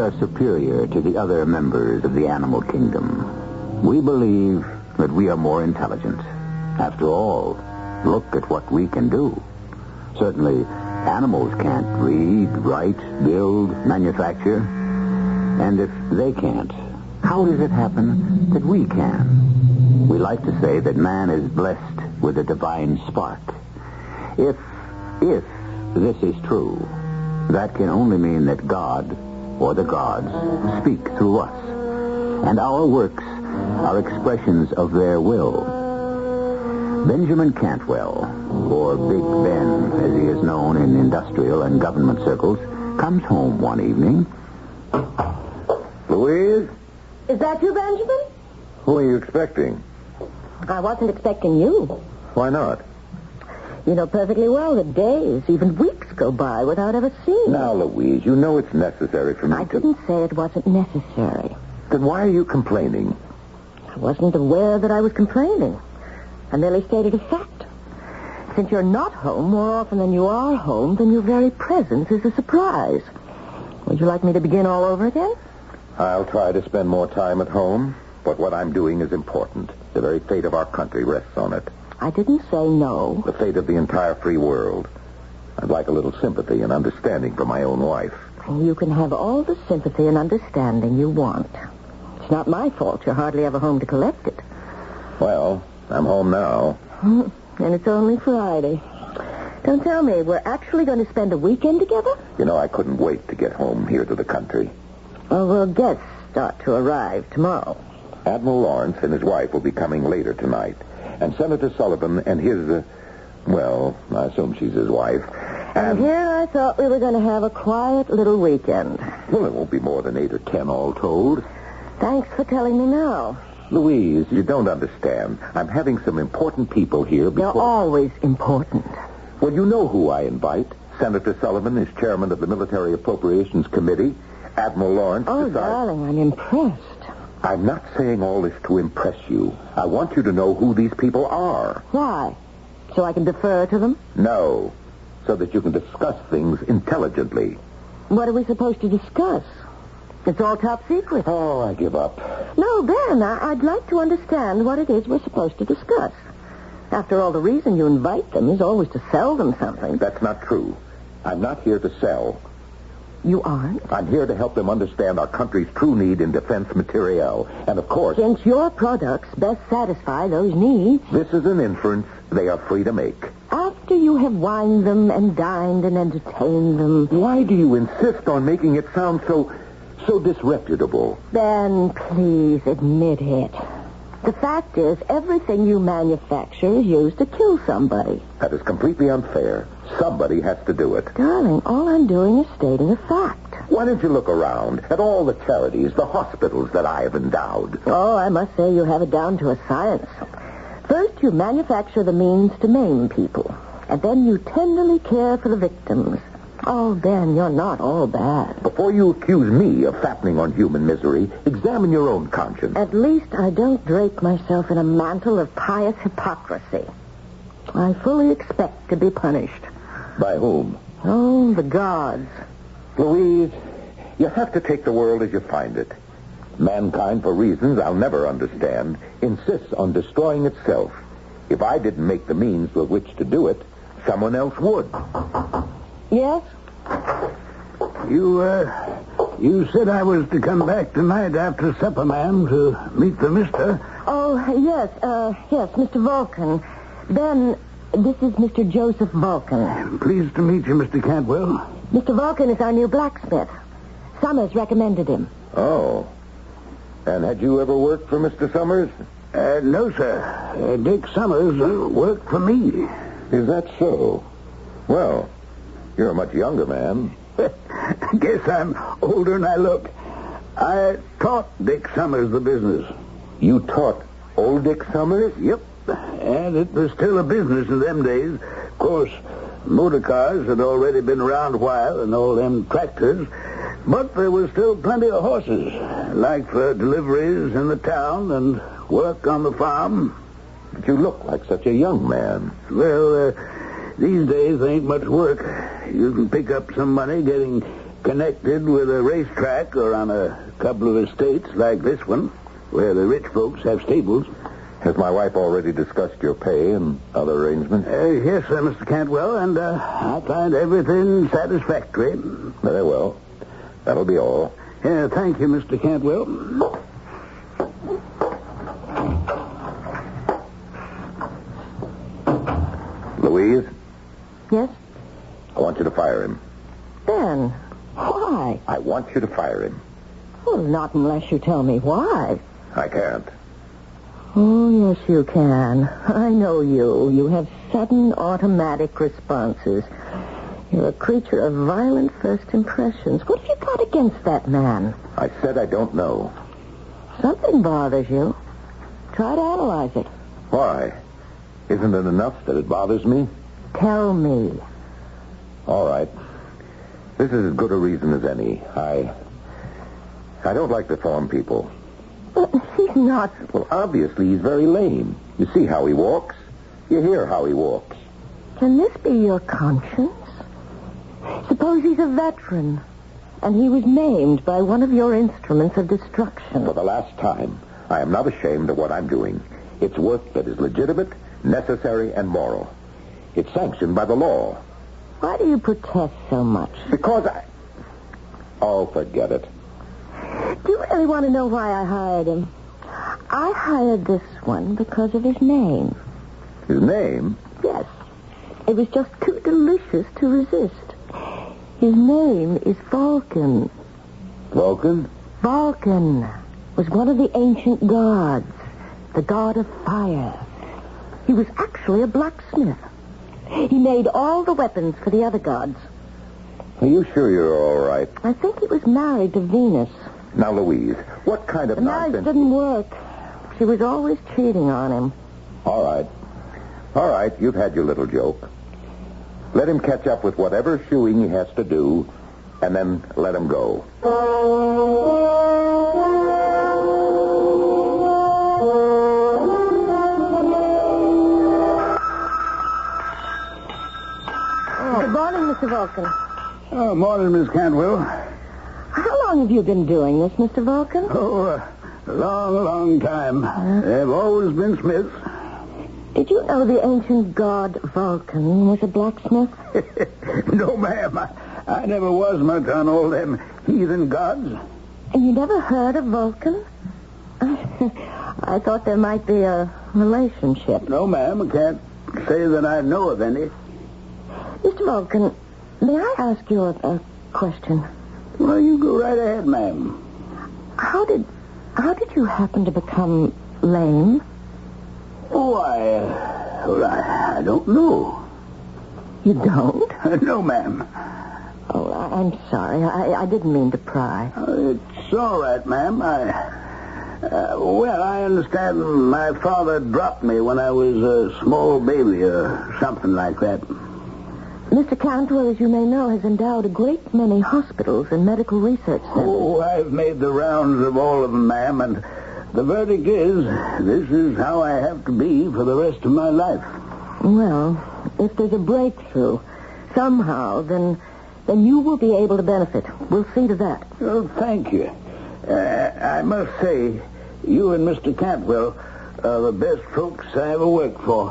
are superior to the other members of the animal kingdom. We believe that we are more intelligent. After all, look at what we can do. Certainly, animals can't read, write, build, manufacture. And if they can't, how does it happen that we can? We like to say that man is blessed with a divine spark. If this is true, that can only mean that God, or the gods, speak through us. And our works are expressions of their will. Benjamin Cantwell, or Big Ben, as he is known in industrial and government circles, comes home one evening. Louise? Is that you, Benjamin? Who are you expecting? I wasn't expecting you. Why not? You know perfectly well that days, even weeks go by without ever seeing you. Now, Louise, you know it's necessary for me I didn't say it wasn't necessary. Then why are you complaining? I wasn't aware that I was complaining. I merely stated a fact. Since you're not home more often than you are home, then your very presence is a surprise. Would you like me to begin all over again? I'll try to spend more time at home, but what I'm doing is important. The very fate of our country rests on it. I didn't say no. The fate of the entire free world. I'd like a little sympathy and understanding for my own wife. You can have all the sympathy and understanding you want. It's not my fault you're hardly ever home to collect it. Well, I'm home now. And it's only Friday. Don't tell me, we're actually going to spend a weekend together? You know, I couldn't wait to get home here to the country. Well, guests start to arrive tomorrow. Admiral Lawrence and his wife will be coming later tonight. And Senator Sullivan and his, I assume she's his wife. And here I thought we were going to have a quiet little weekend. Well, it won't be more than 8 or 10 all told. Thanks for telling me now. Louise, you don't understand. I'm having some important people here before... They're always important. Well, you know who I invite. Senator Sullivan is chairman of the Military Appropriations Committee. Admiral Lawrence... Oh, darling, I'm impressed. I'm not saying all this to impress you. I want you to know who these people are. Why? So I can defer to them? No. So that you can discuss things intelligently. What are we supposed to discuss? It's all top secret. Oh, I give up. No, Ben, I'd like to understand what it is we're supposed to discuss. After all, the reason you invite them is always to sell them something. That's not true. I'm not here to sell. You aren't? I'm here to help them understand our country's true need in defense materiel. And, of course... Since your products best satisfy those needs... This is an inference they are free to make. After you have wined them and dined and entertained them... Why do you insist on making it sound so disreputable? Ben, please admit it. The fact is, everything you manufacture is used to kill somebody. That is completely unfair. Somebody has to do it. Darling, all I'm doing is stating a fact. Why don't you look around at all the charities, the hospitals that I have endowed? Oh, I must say you have it down to a science. First, you manufacture the means to maim people. And then you tenderly care for the victims. Oh, Ben, you're not all bad. Before you accuse me of fattening on human misery, examine your own conscience. At least I don't drape myself in a mantle of pious hypocrisy. I fully expect to be punished. By whom? Oh, the gods. Louise, you have to take the world as you find it. Mankind, for reasons I'll never understand, insists on destroying itself. If I didn't make the means with which to do it, someone else would. Yes? You said I was to come back tonight after supper, ma'am, to meet the mister. Oh, yes, Mr. Vulcan. Ben, this is Mr. Joseph Vulcan. Pleased to meet you, Mr. Cantwell. Mr. Vulcan is our new blacksmith. Summers recommended him. Oh. And had you ever worked for Mr. Summers? No, sir. Dick Summers worked for me. Is that so? Well, you're a much younger man. Guess I'm older than I look. I taught Dick Summers the business. You taught old Dick Summers? Yep. And it was still a business in them days. Of course, motor cars had already been around a while and all them tractors. But there was still plenty of horses, like for deliveries in the town and work on the farm. But you look like such a young man. Well, these days there ain't much work. You can pick up some money getting connected with a racetrack or on a couple of estates like this one, where the rich folks have stables. Has my wife already discussed your pay and other arrangements? Yes, sir, Mr. Cantwell, and I find everything satisfactory. Very well. That'll be all. Thank you, Mr. Cantwell. Louise, Yes? I want you to fire him. Ben, why? I want you to fire him. Well, not unless you tell me why. I can't. Oh, yes, you can. I know you. You have sudden automatic responses. You're a creature of violent first impressions. What have you got against that man? I said I don't know. Something bothers you. Try to analyze it. Why? Isn't it enough that it bothers me? Tell me. All right. This is as good a reason as any. I don't like deformed people. But he's not... Well, obviously, he's very lame. You see how he walks. You hear how he walks. Can this be your conscience? Suppose he's a veteran, and he was maimed by one of your instruments of destruction. For the last time, I am not ashamed of what I'm doing. It's work that is legitimate, necessary, and moral. It's sanctioned by the law. Why do you protest so much? Because I... Oh, forget it. Do you really want to know why I hired him? I hired this one because of his name. His name? Yes. It was just too delicious to resist. His name is Vulcan. Vulcan? Vulcan was one of the ancient gods, the god of fire. He was actually a blacksmith. He made all the weapons for the other gods. Are you sure you're all right? I think he was married to Venus. Now, Louise, what kind of The marriage nonsense... didn't work. She was always cheating on him. All right. All right, you've had your little joke. Let him catch up with whatever shoeing he has to do, and then let him go. Good morning, Mr. Vulcan. Oh, morning, Miss Cantwell. How long have you been doing this, Mr. Vulcan? Oh, a long time. They've always been Smiths. Did you know the ancient god Vulcan was a blacksmith? No, ma'am. I never was much on all them heathen gods. And you never heard of Vulcan? I thought there might be a relationship. No, ma'am. I can't say that I know of any. Mr. Vulcan, may I ask you a question? Well, you go right ahead, ma'am. How did you happen to become lame? Oh, I don't know. You don't? No, ma'am. Oh, I'm sorry. I didn't mean to pry. It's all right, ma'am. I understand my father dropped me when I was a small baby or something like that. Mr. Cantwell, as you may know, has endowed a great many hospitals and medical research centers. Oh, I've made the rounds of all of them, ma'am, and the verdict is this is how I have to be for the rest of my life. Well, if there's a breakthrough somehow, then you will be able to benefit. We'll see to that. Oh, thank you. I must say, you and Mr. Cantwell are the best folks I ever worked for.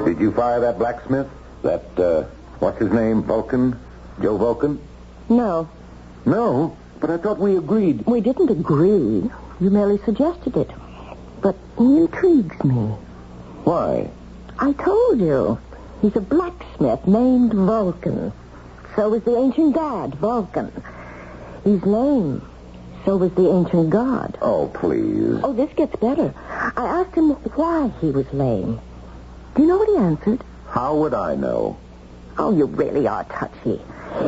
Did you fire that blacksmith? That, what's his name, Vulcan? Joe Vulcan? No. No, but I thought we agreed. We didn't agree. You merely suggested it. But he intrigues me. Why? I told you. He's a blacksmith named Vulcan. So is the ancient god, Vulcan. He's lame. So was the ancient god. Oh, please. Oh, this gets better. I asked him why he was lame. Do you know what he answered? How would I know? Oh, you really are touchy.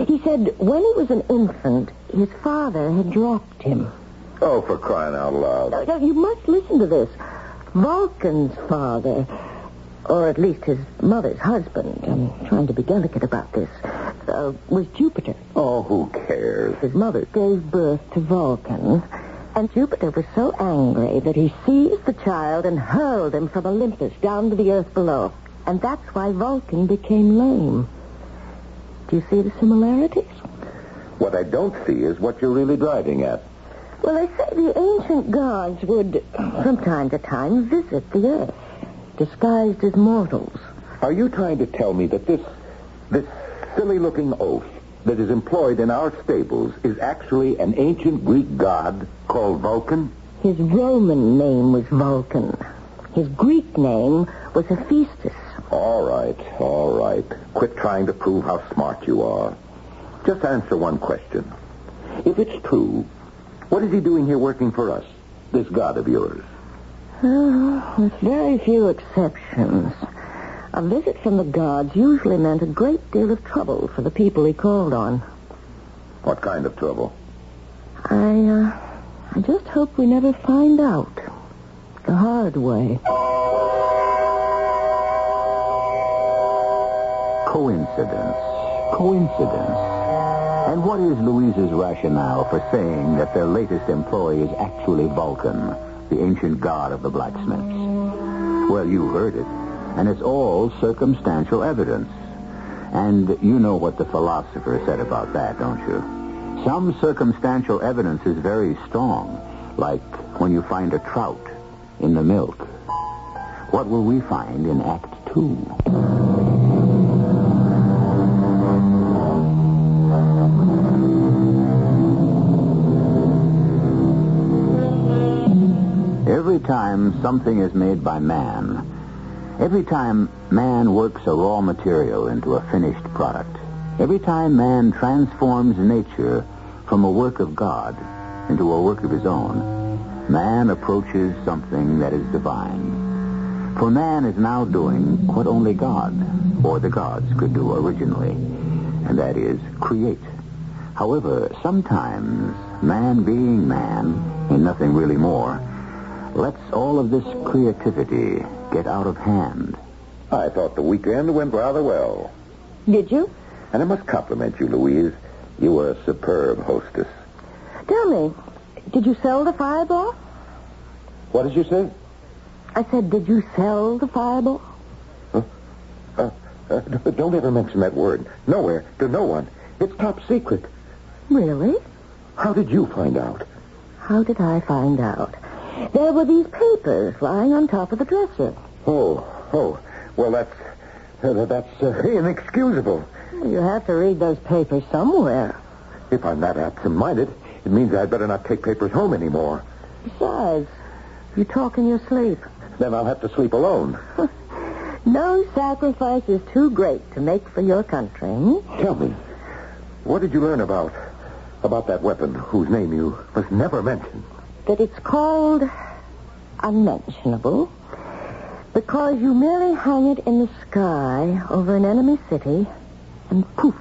He said when he was an infant, his father had dropped him. Oh, for crying out loud. No, you must listen to this. Vulcan's father, or at least his mother's husband, I'm trying to be delicate about this, was Jupiter. Oh, who cares? His mother gave birth to Vulcan, And Jupiter was so angry that he seized the child and hurled him from Olympus down to the earth below. And that's why Vulcan became lame. Do you see the similarities? What I don't see is what you're really driving at. Well, they say the ancient gods would, from time to time, visit the earth, disguised as mortals. Are you trying to tell me that this silly-looking oaf that is employed in our stables is actually an ancient Greek god called Vulcan? His Roman name was Vulcan. His Greek name was Hephaestus. All right. Quit trying to prove how smart you are. Just answer one question. If it's true, what is he doing here working for us, this god of yours? Oh, with very few exceptions. A visit from the gods usually meant a great deal of trouble for the people he called on. What kind of trouble? I just hope we never find out. The hard way. Coincidence. And what is Louise's rationale for saying that their latest employee is actually Vulcan, the ancient god of the blacksmiths? Well, you heard it. And it's all circumstantial evidence. And you know what the philosopher said about that, don't you? Some circumstantial evidence is very strong, like when you find a trout in the milk. What will we find in Act 2? Every time something is made by man, every time man works a raw material into a finished product, every time man transforms nature from a work of God into a work of his own, man approaches something that is divine. For man is now doing what only God, or the gods, could do originally, and that is create. However, sometimes man being man, and nothing really more, lets all of this creativity get out of hand. I thought the weekend went rather well. Did you? And I must compliment you, Louise. You were a superb hostess. Tell me, did you sell the Fireball? What did you say? I said, did you sell the Fireball? Don't ever mention that word. Nowhere, to no one. It's top secret. Really? How did you find out? How did I find out? There were these papers lying on top of the dresser. Oh. Well, that's inexcusable. You have to read those papers somewhere. If I'm that absent-minded, it means I'd better not take papers home anymore. Besides, you talk in your sleep. Then I'll have to sleep alone. No sacrifice is too great to make for your country. Tell me, what did you learn about that weapon whose name you must never mention? That it's called unmentionable because you merely hang it in the sky over an enemy city and poof,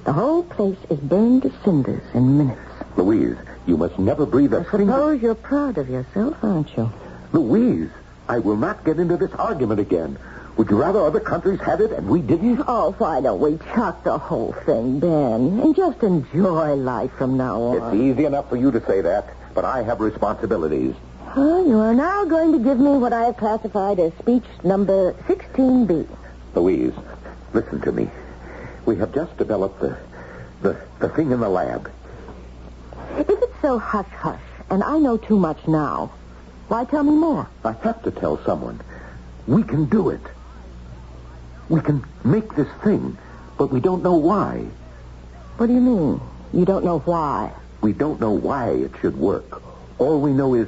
the whole place is burned to cinders in minutes. Louise, you must never breathe a single... I suppose you're proud of yourself, aren't you? Louise, I will not get into this argument again. Would you rather other countries had it and we didn't? Oh, why don't we chuck the whole thing, Ben, and just enjoy life from now on? It's easy enough for you to say that, but I have responsibilities. You are now going to give me what I have classified as speech number 16B. Louise, listen to me. We have just developed the thing in the lab. If it's so hush-hush, and I know too much now, why tell me more? I have to tell someone. We can do it. We can make this thing, but we don't know why. What do you mean? You don't know why? We don't know why it should work. All we know is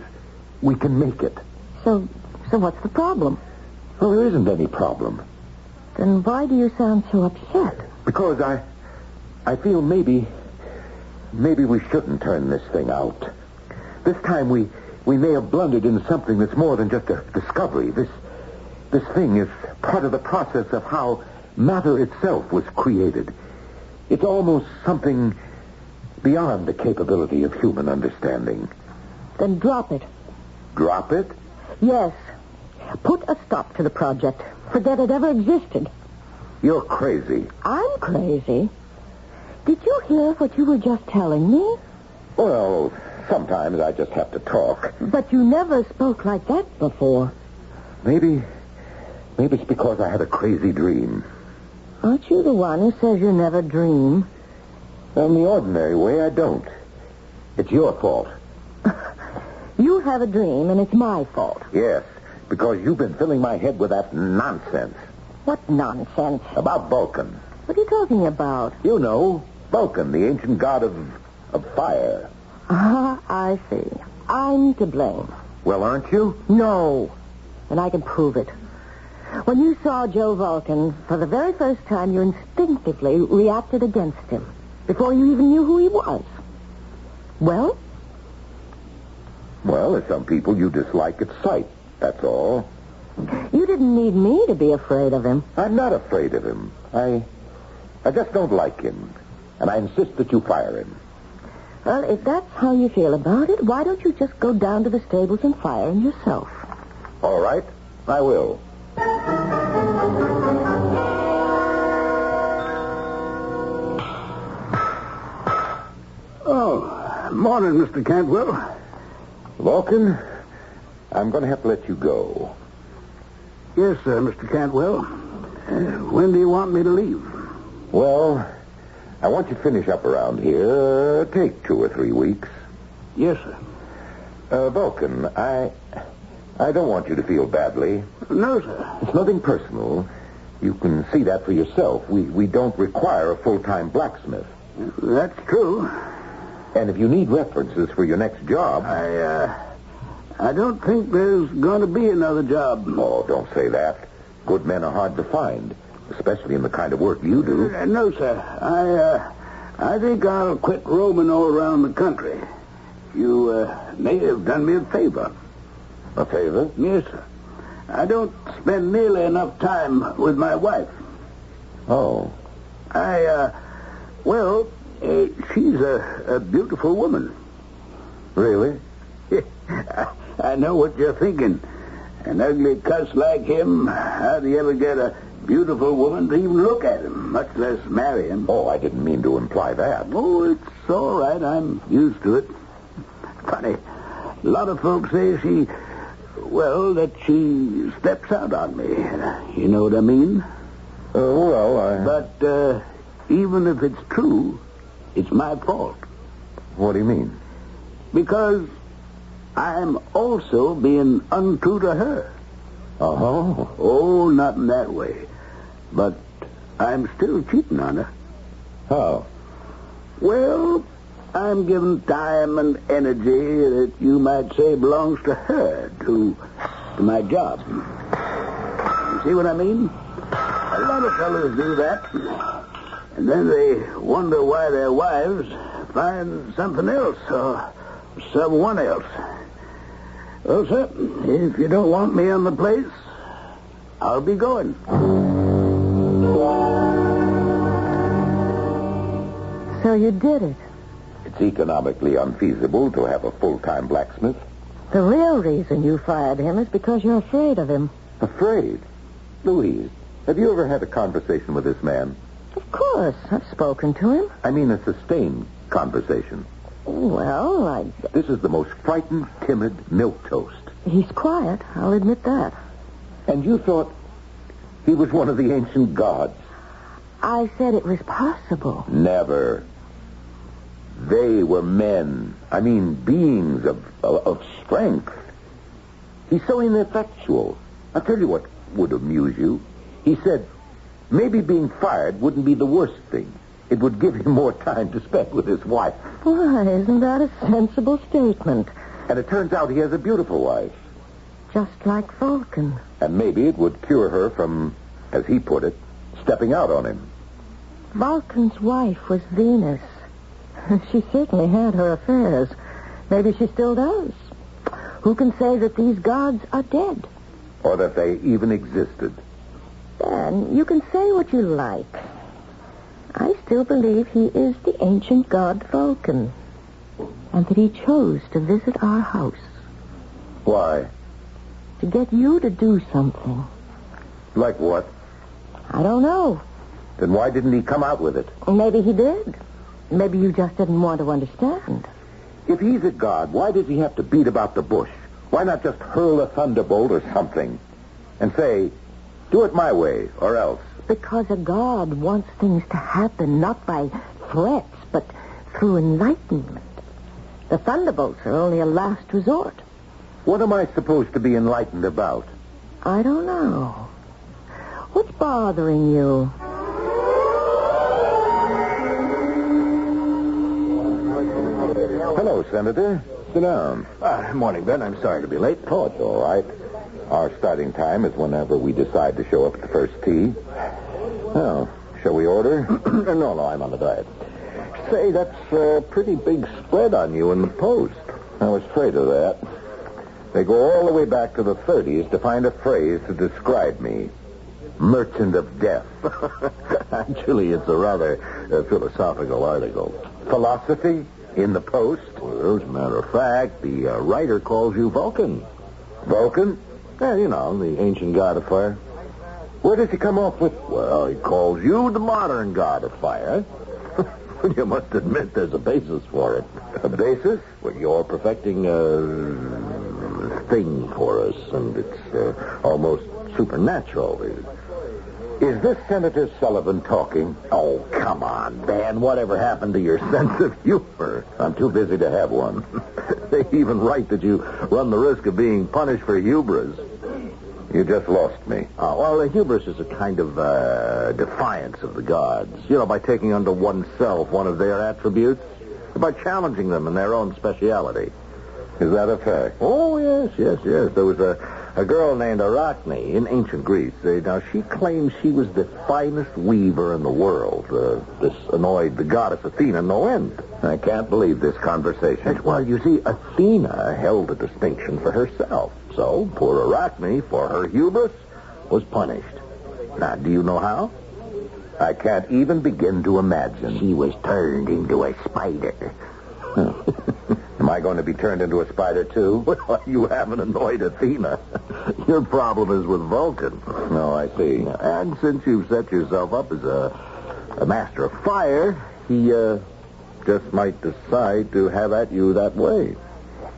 we can make it. So what's the problem? Well, there isn't any problem. Then why do you sound so upset? Because I feel maybe we shouldn't turn this thing out. This time we may have blundered into something that's more than just a discovery. This thing is part of the process of how matter itself was created. It's almost something beyond the capability of human understanding. Then drop it. Drop it? Yes. Put a stop to the project. Forget it ever existed. You're crazy. I'm crazy? Did you hear what you were just telling me? Well, Sometimes I just have to talk. But you never spoke like that before. Maybe it's because I had a crazy dream. Aren't you the one who says you never dream? In the ordinary way, I don't. It's your fault. You have a dream, and it's my fault. Yes, because you've been filling my head with that nonsense. What nonsense? About Vulcan. What are you talking about? You know, Vulcan, the ancient god of fire. Ah, I see. I'm to blame. Well, aren't you? No. And I can prove it. When you saw Joe Vulcan for the very first time, you instinctively reacted against him before you even knew who he was. Well? Well, as some people, you dislike at sight. That's all. You didn't need me to be afraid of him. I'm not afraid of him. I just don't like him. And I insist that you fire him. Well, if that's how you feel about it, why don't you just go down to the stables and fire him yourself? All right, I will. Oh, morning, Mr. Cantwell. Vulcan, I'm going to have to let you go. Yes, sir, Mr. Cantwell. When do you want me to leave? Well, I want you to finish up around here. Take 2 or 3 weeks. Yes, sir. Vulcan, I don't want you to feel badly. No, sir. It's nothing personal. You can see that for yourself. We don't require a full-time blacksmith. That's true. And if you need references for your next job... I don't think there's going to be another job. Oh, don't say that. Good men are hard to find, especially in the kind of work you do. No, sir. I think I'll quit roaming all around the country. You may have done me a favor. A favor? Yes, sir. I don't spend nearly enough time with my wife. Oh. She's a beautiful woman. Really? I know what you're thinking. An ugly cuss like him, how do you ever get a beautiful woman to even look at him, much less marry him? Oh, I didn't mean to imply that. Oh, it's all right. I'm used to it. Funny. A lot of folks say that she steps out on me. You know what I mean? But even if it's true, it's my fault. What do you mean? Because I'm also being untrue to her. Oh. Oh, not in that way. But I'm still cheating on her. How? Well, I'm giving time and energy that you might say belongs to her to my job. You see what I mean? A lot of fellas do that. And then they wonder why their wives find something else or someone else. Well, sir, if you don't want me on the place, I'll be going. So you did it. It's economically unfeasible to have a full-time blacksmith. The real reason you fired him is because you're afraid of him. Afraid? Louise, have you ever had a conversation with this man? Of course. I've spoken to him. I mean a sustained conversation. Well, This is the most frightened, timid milquetoast. He's quiet. I'll admit that. And you thought he was one of the ancient gods? I said it was possible. Never. They were men. I mean, beings of strength. He's so ineffectual. I'll tell you what would amuse you. He said maybe being fired wouldn't be the worst thing. It would give him more time to spend with his wife. Why, isn't that a sensible statement? And it turns out he has a beautiful wife. Just like Vulcan. And maybe it would cure her from, as he put it, stepping out on him. Vulcan's wife was Venus. She certainly had her affairs. Maybe she still does. Who can say that these gods are dead? Or that they even existed? Dan, you can say what you like. I still believe he is the ancient god Vulcan. And that he chose to visit our house. Why? To get you to do something. Like what? I don't know. Then why didn't he come out with it? Maybe he did. Maybe you just didn't want to understand. If he's a god, why does he have to beat about the bush? Why not just hurl a thunderbolt or something and say, do it my way or else? Because a god wants things to happen not by threats, but through enlightenment. The thunderbolts are only a last resort. What am I supposed to be enlightened about? I don't know. What's bothering you? Hello, Senator. Sit down. Morning, Ben. I'm sorry to be late. Oh, it's all right. Our starting time is whenever we decide to show up at the first tee. Well, shall we order? No, I'm on the diet. Say, that's a pretty big spread on you in the Post. I was afraid of that. They go all the way back to the 30s to find a phrase to describe me. Merchant of death. Actually, it's a rather philosophical article. Philosophy? In the Post? Well, as a matter of fact, the writer calls you Vulcan. Vulcan? Yeah, you know, the ancient god of fire. Where does he come off with? Well, he calls you the modern god of fire. You must admit there's a basis for it. A basis? Well, you're perfecting a thing for us, and it's almost supernatural. Is this Senator Sullivan talking? Oh, come on, Ben. Whatever happened to your sense of humor? I'm too busy to have one. They even write that you run the risk of being punished for hubris. You just lost me. Oh, well, the hubris is a kind of defiance of the gods. You know, by taking unto oneself one of their attributes, by challenging them in their own speciality. Is that a fact? Oh, yes. There was a girl named Arachne in ancient Greece. Now, she claimed she was the finest weaver in the world. This annoyed the goddess Athena no end. I can't believe this conversation. Well, you see, Athena held a distinction for herself. So, poor Arachne, for her hubris, was punished. Now, do you know how? I can't even begin to imagine. She was turned into a spider. Am I going to be turned into a spider, too? Well, you haven't annoyed Athena. Your problem is with Vulcan. No, I see. And since you've set yourself up as a master of fire, he just might decide to have at you that way.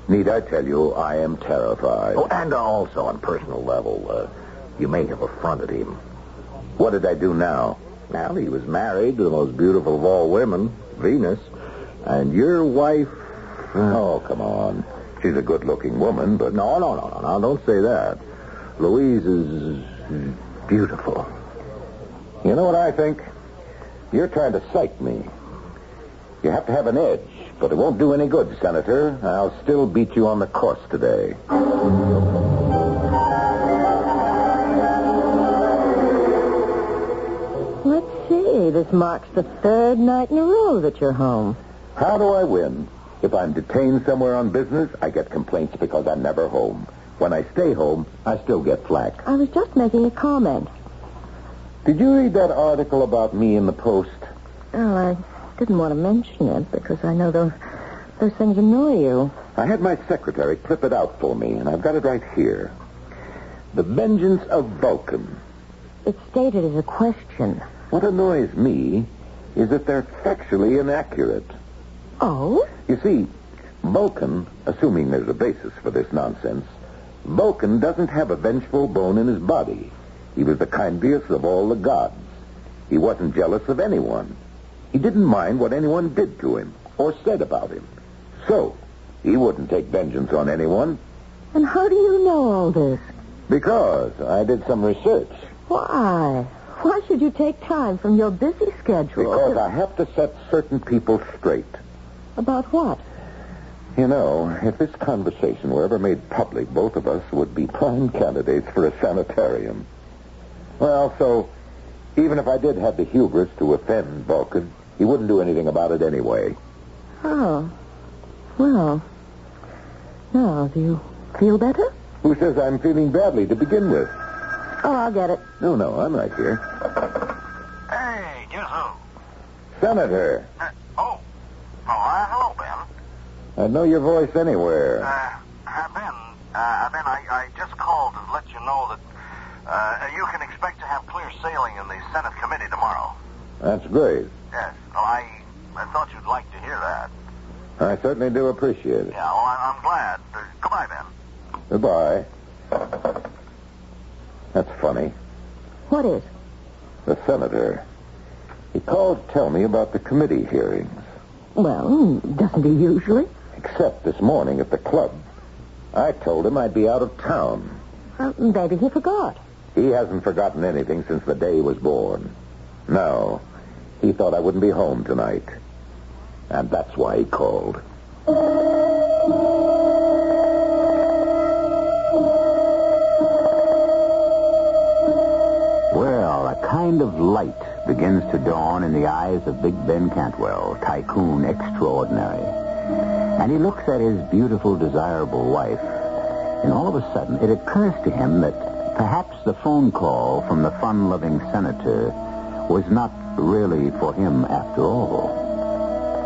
Need I tell you, I am terrified. Oh, and also on personal level, you may have affronted him. What did I do now? Well, he was married to the most beautiful of all women, Venus, and your wife... Oh, come on. She's a good-looking woman, but... No, don't say that. Louise is beautiful. You know what I think? You're trying to psych me. You have to have an edge, but it won't do any good, Senator. I'll still beat you on the course today. Let's see. This marks the third night in a row that you're home. How do I win? If I'm detained somewhere on business, I get complaints because I'm never home. When I stay home, I still get flack. I was just making a comment. Did you read that article about me in the Post? Oh, I didn't want to mention it because I know those things annoy you. I had my secretary clip it out for me, and I've got it right here. The vengeance of Vulcan. It's stated as a question. What annoys me is that they're factually inaccurate. Oh? You see, Vulcan, assuming there's a basis for this nonsense, Vulcan doesn't have a vengeful bone in his body. He was the kindliest of all the gods. He wasn't jealous of anyone. He didn't mind what anyone did to him or said about him. So, he wouldn't take vengeance on anyone. And how do you know all this? Because I did some research. Why? Why should you take time from your busy schedule? Because I have to set certain people straight. About what? You know, if this conversation were ever made public, both of us would be prime candidates for a sanitarium. Well, so, even if I did have the hubris to offend Vulcan, he wouldn't do anything about it anyway. Oh. Well. Now, do you feel better? Who says I'm feeling badly to begin with? Oh, I'll get it. No, I'm right here. Hey, guess who? Senator. Hello, Ben. I'd know your voice anywhere. Ben, I just called to let you know that you can expect to have clear sailing in the Senate committee tomorrow. That's great. Yes. Well, I thought you'd like to hear that. I certainly do appreciate it. Yeah, well, I'm glad. Goodbye, Ben. Goodbye. That's funny. What is? The senator. He called to tell me about the committee hearings. Well, doesn't he usually? Except this morning at the club. I told him I'd be out of town. Maybe he forgot. He hasn't forgotten anything since the day he was born. No. He thought I wouldn't be home tonight. And that's why he called. Well, a kind of light begins to dawn in the eyes of Big Ben Cantwell, tycoon extraordinary. And he looks at his beautiful, desirable wife, and all of a sudden it occurs to him that perhaps the phone call from the fun-loving senator was not really for him after all.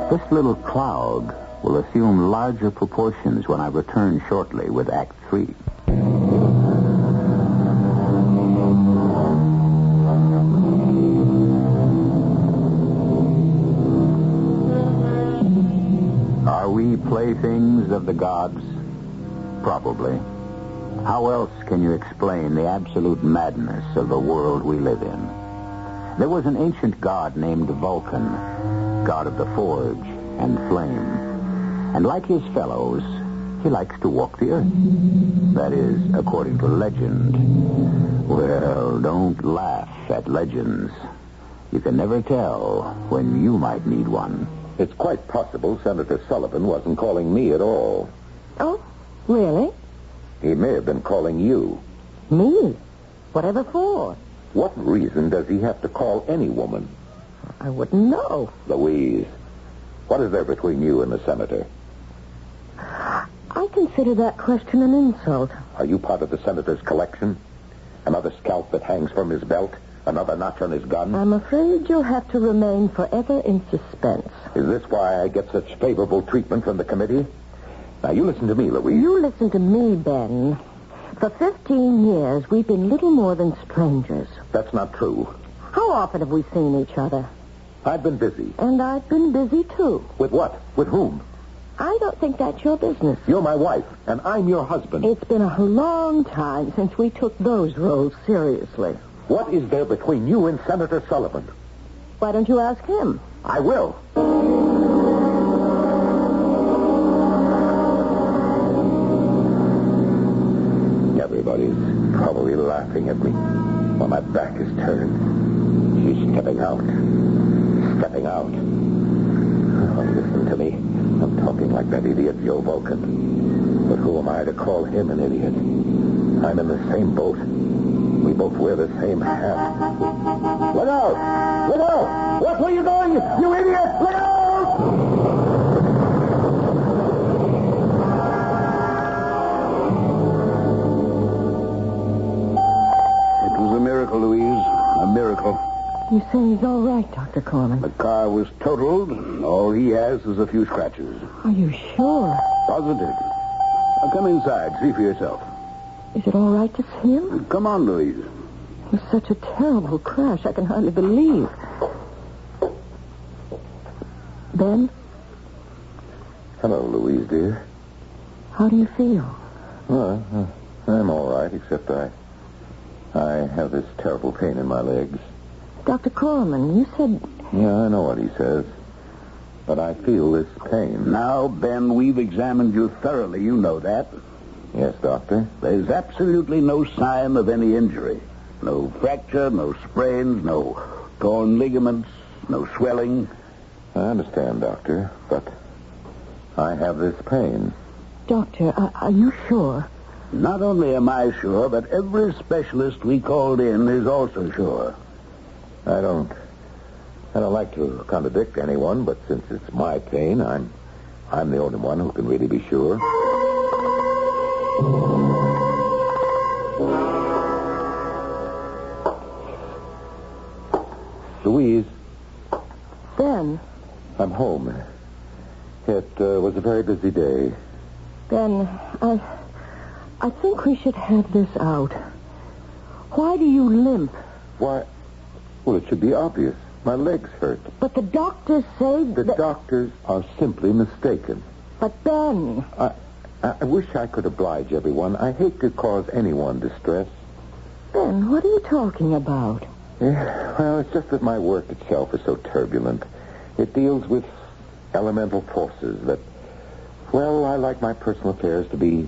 This little cloud will assume larger proportions when I return shortly with Act 3. Are we playthings of the gods? Probably. How else can you explain the absolute madness of the world we live in? There was an ancient god named Vulcan, god of the forge and flame. And like his fellows, he likes to walk the earth. That is, according to legend. Well, don't laugh at legends. You can never tell when you might need one. It's quite possible Senator Sullivan wasn't calling me at all. Oh, really? He may have been calling you. Me? Whatever for? What reason does he have to call any woman? I wouldn't know. Louise, what is there between you and the senator? I consider that question an insult. Are you part of the senator's collection? Another scalp that hangs from his belt? Another notch on his gun? I'm afraid you'll have to remain forever in suspense. Is this why I get such favorable treatment from the committee? Now, you listen to me, Louise. You listen to me, Ben. For 15 years, we've been little more than strangers. That's not true. How often have we seen each other? I've been busy. And I've been busy, too. With what? With whom? I don't think that's your business. You're my wife, and I'm your husband. It's been a long time since we took those roles seriously. What is there between you and Senator Sullivan? Why don't you ask him? I will. Everybody's probably laughing at me while my back is turned. She's stepping out. Stepping out. Oh, listen to me. I'm talking like that idiot Joe Vulcan. But who am I to call him an idiot? I'm in the same boat. We both wear the same hat. Look out! Look out! Watch where you're going, you idiot! Look out! It was a miracle, Louise. A miracle. You say he's all right, Dr. Corman? The car was totaled. All he has is a few scratches. Are you sure? Positive. Now come inside. See for yourself. Is it all right to see him? Come on, Louise. It was such a terrible crash, I can hardly believe. Ben? Hello, Louise, dear. How do you feel? Well, I'm all right, except I have this terrible pain in my legs. Dr. Corman, you said... Yeah, I know what he says. But I feel this pain. Now, Ben, we've examined you thoroughly. You know that. Yes, Doctor? There's absolutely no sign of any injury. No fracture, no sprains, no torn ligaments, no swelling. I understand, Doctor, but I have this pain. Doctor, are you sure? Not only am I sure, but every specialist we called in is also sure. I don't like to contradict anyone, but since it's my pain, I'm the only one who can really be sure. Louise. Ben. I'm home. It was a very busy day. Ben, I think we should have this out. Why do you limp? Why? Well, it should be obvious. My legs hurt. But the doctors say The that... doctors are simply mistaken. But Ben... I wish I could oblige everyone. I hate to cause anyone distress. Ben, what are you talking about? Yeah, well, it's just that my work itself is so turbulent. It deals with elemental forces that, well, I like my personal affairs to be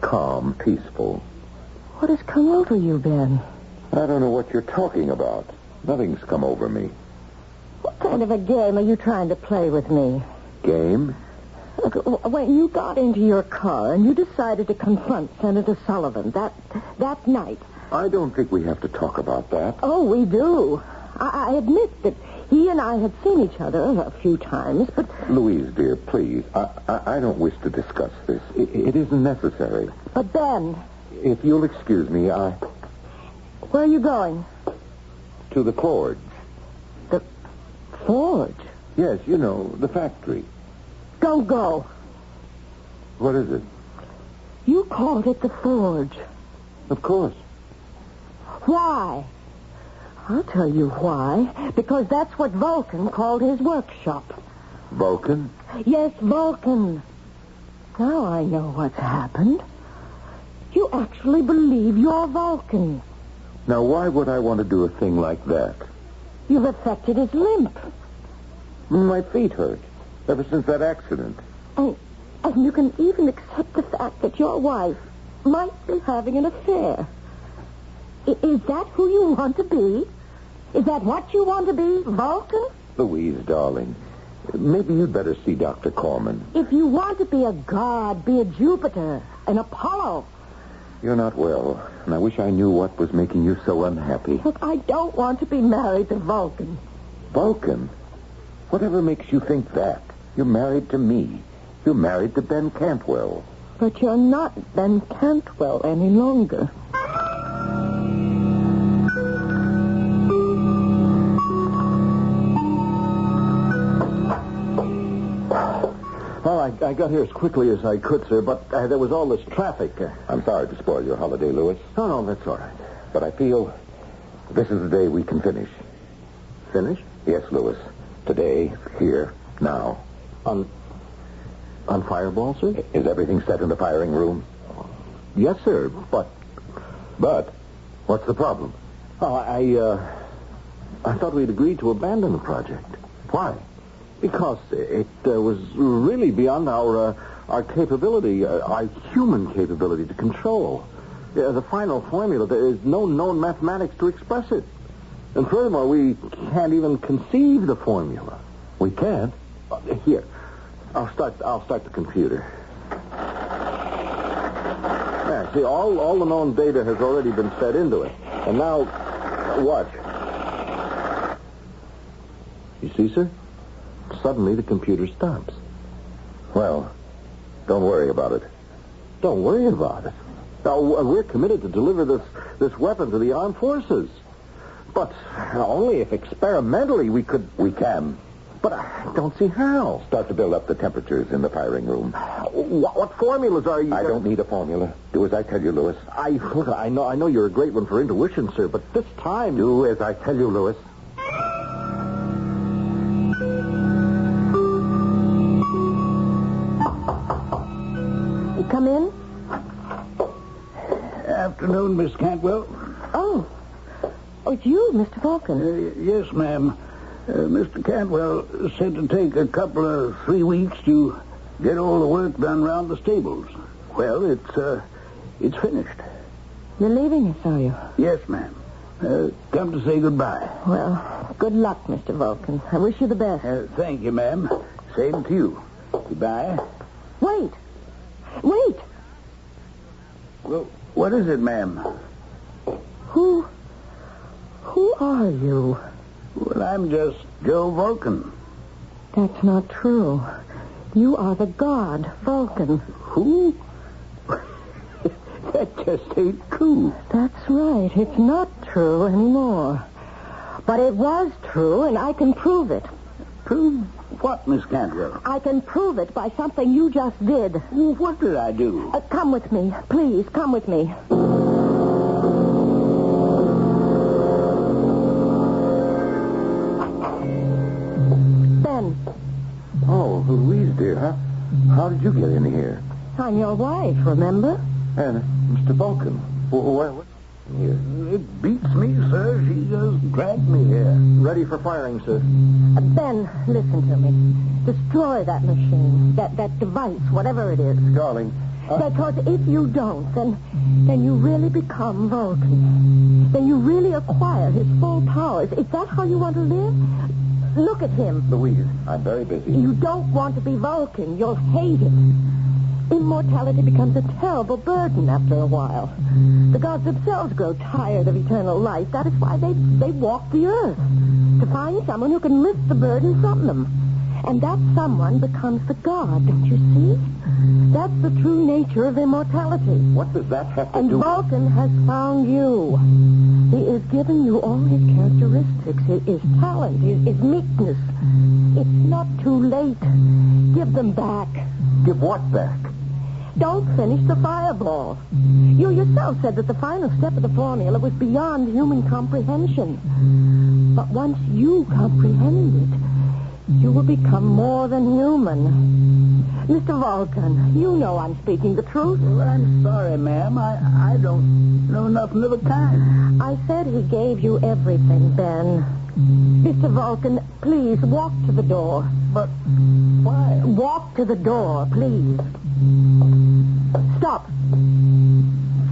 calm, peaceful. What has come over you, Ben? I don't know what you're talking about. Nothing's come over me. What kind of a game are you trying to play with me? Game? Look, when you got into your car and you decided to confront Senator Sullivan that night... I don't think we have to talk about that. Oh, we do. I admit that he and I had seen each other a few times, but... Louise, dear, please. I don't wish to discuss this. It isn't necessary. But Ben... If you'll excuse me, Where are you going? To the forge. The forge? Yes, you know, the factory. Don't go. What is it? You called it the forge. Of course. Why? I'll tell you why. Because that's what Vulcan called his workshop. Vulcan? Yes, Vulcan. Now I know what's happened. You actually believe you're Vulcan. Now, why would I want to do a thing like that? You've affected his limp. My feet hurt ever since that accident. And you can even accept the fact that your wife might be having an affair. Is that who you want to be? Is that what you want to be, Vulcan? Louise, darling, maybe you'd better see Dr. Corman. If you want to be a god, be a Jupiter, an Apollo. You're not well, and I wish I knew what was making you so unhappy. Look, I don't want to be married to Vulcan. Vulcan? Whatever makes you think that? You're married to me. You're married to Ben Cantwell. But you're not Ben Cantwell any longer. Well, I got here as quickly as I could, sir, but there was all this traffic. I'm sorry to spoil your holiday, Louis. No, that's all right. But I feel this is the day we can finish. Finish? Yes, Louis. Today, here, now. On Fireball, sir? Is everything set in the firing room? Yes, sir, but... But? What's the problem? Oh, I thought we'd agreed to abandon the project. Why? Because it was really beyond our capability, our human capability to control. The final formula, there is no known mathematics to express it. And furthermore, we can't even conceive the formula. We can't? Here, I'll start the computer. Yeah, see, all the known data has already been fed into it. And now, watch. You see, sir? Suddenly the computer stops. Well, don't worry about it. Don't worry about it. Now, we're committed to deliver this weapon to the armed forces. But only if experimentally we could... We can. But I don't see how. Start to build up the temperatures in the firing room. What formulas are you... I don't need a formula. Do as I tell you, Louis. Look, I know you're a great one for intuition, sir, but this time... Do as I tell you, Louis. Come in. Afternoon, Miss Cantwell. Oh, it's you, Mr. Vulcan. Yes, ma'am. Mr. Cantwell said to take a couple of 3 weeks to get all the work done around the stables. Well, it's finished. You're leaving us, are you? Yes, ma'am. Come to say goodbye. Well, good luck, Mr. Vulcan. I wish you the best. Thank you, ma'am. Same to you. Goodbye. Wait. Well, what is it, ma'am? Who are you? Well, I'm just Joe Vulcan. That's not true. You are the god, Vulcan. Who? That just ain't true. That's right. It's not true anymore. But it was true, and I can prove it. Prove what, Miss Cantwell? I can prove it by something you just did. What did I do? Come with me. Please, come with me. How did you get in here? I'm your wife, remember? And Mr. Vulcan, what here? It beats me, sir. She just dragged me here. Ready for firing, sir. Ben, listen to me. Destroy that machine, that device, whatever it is. Darling. Because if you don't, then you really become Vulcan. Then you really acquire his full powers. Is that how you want to live? Look at him. Louise, I'm very busy. You don't want to be Vulcan. You'll hate it. Immortality becomes a terrible burden after a while. The gods themselves grow tired of eternal life. That is why they walk the earth. To find someone who can lift the burden from them. And that someone becomes the god, don't you see? That's the true nature of immortality. What does that have to and do with... And Vulcan has found you. He has given you all his characteristics, his talent, his meekness. It's not too late. Give them back. Give what back? Don't finish the fireball. You yourself said that the final step of the formula was beyond human comprehension. But once you comprehend it, you will become more than human. Mr. Vulcan, you know I'm speaking the truth. Well, I'm sorry, ma'am. I don't know nothing of the kind. I said he gave you everything, Ben. Mr. Vulcan, please walk to the door. But why? Walk to the door, please. Stop.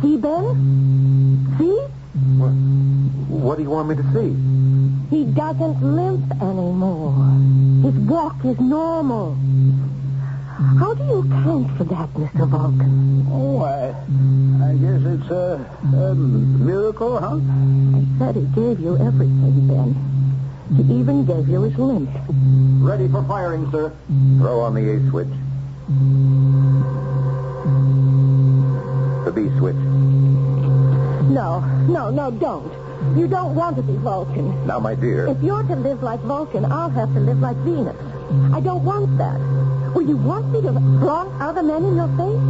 See, Ben? See? What do you want me to see? He doesn't limp anymore. His walk is normal. How do you account for that, Mr. Vulcan? Oh, I guess it's a miracle, huh? I said he gave you everything, Ben. He even gave you his limp. Ready for firing, sir. Throw on the A switch. The B switch. No, don't. You don't want to be Vulcan. Now, my dear. If you're to live like Vulcan, I'll have to live like Venus. I don't want that. Will you want me to flaunt other men in your face?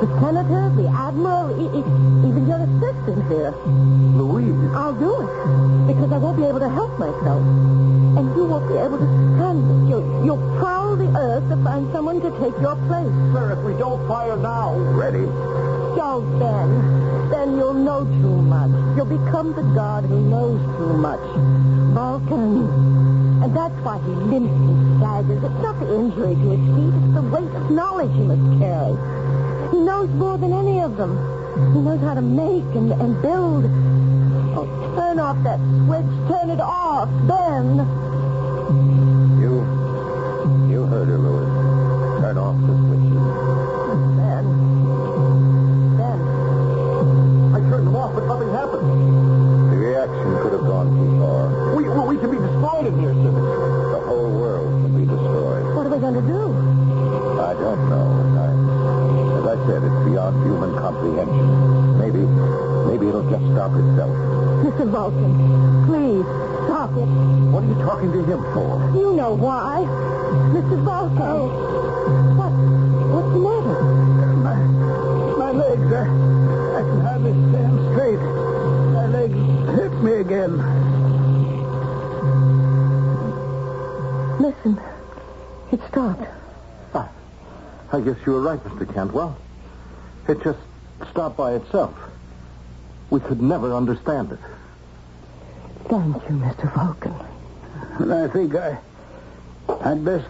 The senator, the admiral, even your assistant here. Louise. I'll do it. Because I won't be able to help myself. And you won't be able to stand it. You'll prowl the earth to find someone to take your place. Sir, if we don't fire now... Ready. Don't, Ben. Then you'll know too much. You'll become the god who knows too much. Vulcan. And that's why he limps and staggers. It's not the injury to his feet. It's the weight of knowledge he must carry. He knows more than any of them. He knows how to make and build. Oh, turn off that switch. Turn it off. Ben. You heard her, Louis. Turn off the switch. Ben. I turned them off, but nothing happened. The reaction could have gone too far. We can be destroyed in here, sir. The whole world can be destroyed. What are we going to do? I don't know. As I said, it's beyond human comprehension. Maybe it'll just stop itself. Mr. Vulcan, please, stop it. What are you talking to him for? You know why. Mr. Vulcan. What's the matter? My legs, I can hardly stand straight. My legs hit me again. Listen, it stopped. I guess you were right, Mr. Cantwell. It just stopped by itself. We could never understand it. Thank you, Mr. Vulcan. And I think I'd best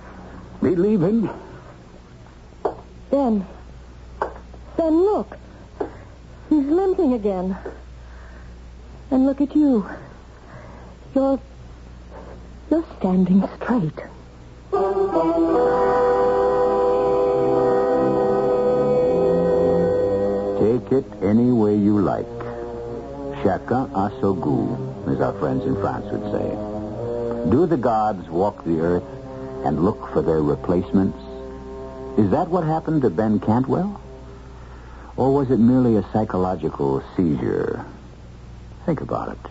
be leaving. Ben, look. He's limping again. And look at you. You're standing straight. Take it any way you like. Chacun a son goût, as our friends in France would say. Do the gods walk the earth and look for their replacements? Is that what happened to Ben Cantwell? Or was it merely a psychological seizure? Think about it,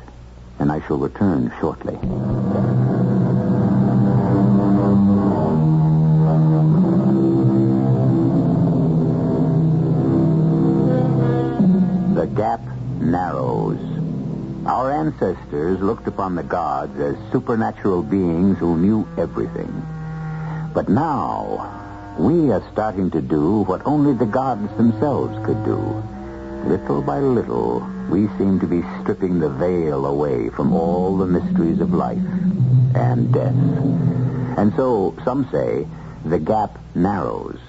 and I shall return shortly. The gap narrows. Our ancestors looked upon the gods as supernatural beings who knew everything. But now, we are starting to do what only the gods themselves could do. Little by little, we seem to be stripping the veil away from all the mysteries of life and death. And so, some say, the gap narrows.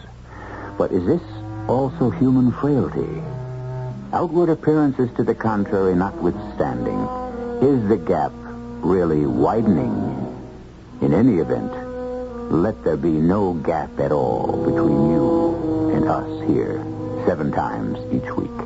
But is this also human frailty? Outward appearances to the contrary notwithstanding, is the gap really widening? In any event, let there be no gap at all between you and us here, 7 times each week.